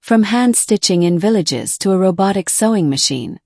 From hand stitching in villages to a robotic sewing machine.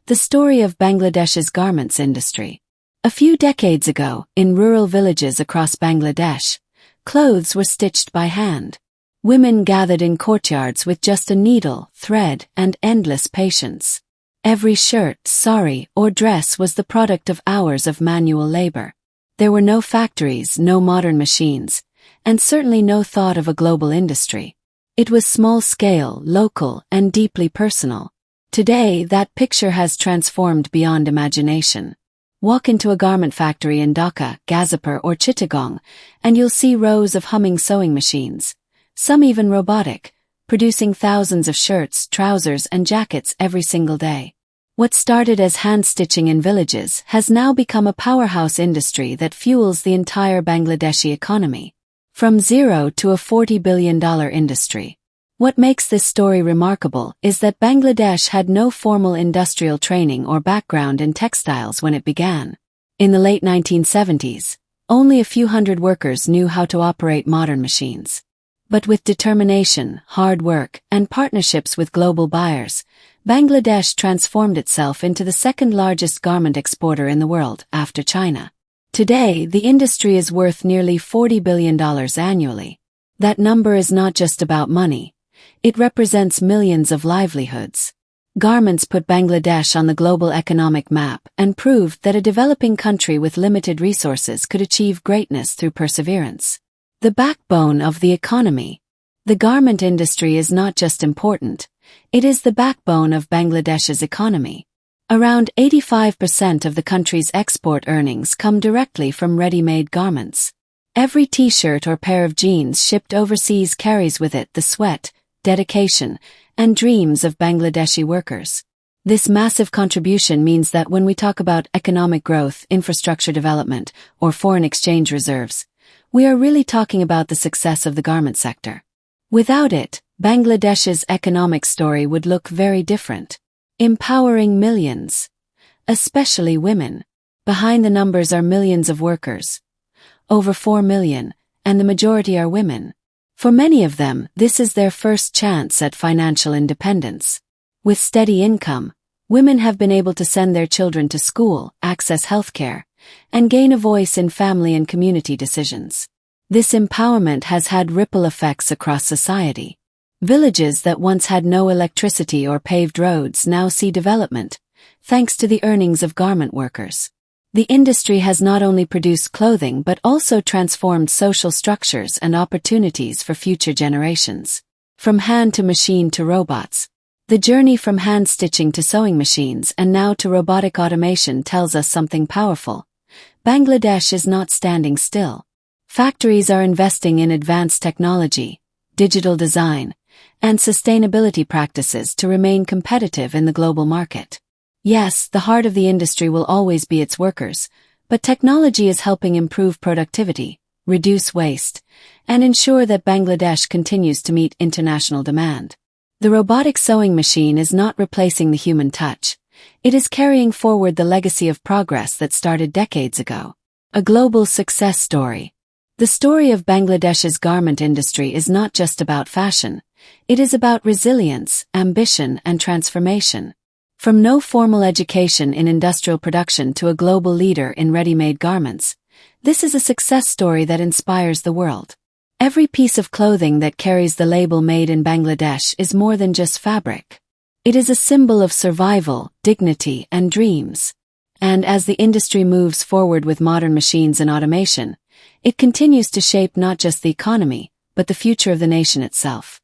The story of Bangladesh's garments industry. A few decades ago, in rural villages across Bangladesh, clothes were stitched by hand. Women gathered in courtyards with just a needle, thread, and endless patience. Every shirt, sari, or dress was the product of hours of manual labor. There were no factories, no modern machines, and certainly no thought of a global industry. It was small-scale, local, and deeply personal. Today, that picture has transformed beyond imagination. Walk into a garment factory in Dhaka, Gazipur, or Chittagong, and you'll see rows of humming sewing machines, some even robotic, producing thousands of shirts, trousers, and jackets every single day. What started as hand-stitching in villages has now become a powerhouse industry that fuels the entire Bangladeshi economy. From zero to a $40 billion industry. What makes this story remarkable is that Bangladesh had no formal industrial training or background in textiles when it began. In the late 1970s, only a few hundred workers knew how to operate modern machines. But with determination, hard work, and partnerships with global buyers, Bangladesh transformed itself into the second-largest garment exporter in the world after China. Today, the industry is worth nearly $40 billion annually. That number is not just about money. It represents millions of livelihoods. Garments put Bangladesh on the global economic map and proved that a developing country with limited resources could achieve greatness through perseverance. The backbone of the economy. The garment industry is not just important, it is the backbone of Bangladesh's economy. Around 85% of the country's export earnings come directly from ready-made garments. Every t-shirt or pair of jeans shipped overseas carries with it the sweat, dedication, and dreams of Bangladeshi workers. This massive contribution means that when we talk about economic growth, infrastructure development, or foreign exchange reserves, we are really talking about the success of the garment sector. Without it, Bangladesh's economic story would look very different. Empowering millions, especially women. Behind the numbers are millions of workers. Over 4 million, and the majority are women. For many of them, this is their first chance at financial independence. With steady income, women have been able to send their children to school, access healthcare, and gain a voice in family and community decisions. This empowerment has had ripple effects across society. Villages that once had no electricity or paved roads now see development, thanks to the earnings of garment workers. The industry has not only produced clothing but also transformed social structures and opportunities for future generations. From hand to machine to robots. The journey from hand stitching to sewing machines and now to robotic automation tells us something powerful. Bangladesh is not standing still. Factories are investing in advanced technology, digital design, and sustainability practices to remain competitive in the global market. Yes, the heart of the industry will always be its workers, but technology is helping improve productivity, reduce waste, and ensure that Bangladesh continues to meet international demand. The robotic sewing machine is not replacing the human touch. It is carrying forward the legacy of progress that started decades ago. A global success story. The story of Bangladesh's garment industry is not just about fashion. It is about resilience, ambition, and transformation. From no formal education in industrial production to a global leader in ready-made garments, this is a success story that inspires the world. Every piece of clothing that carries the label "Made in Bangladesh" is more than just fabric. It is a symbol of survival, dignity, and dreams. And as the industry moves forward with modern machines and automation, it continues to shape not just the economy, but the future of the nation itself.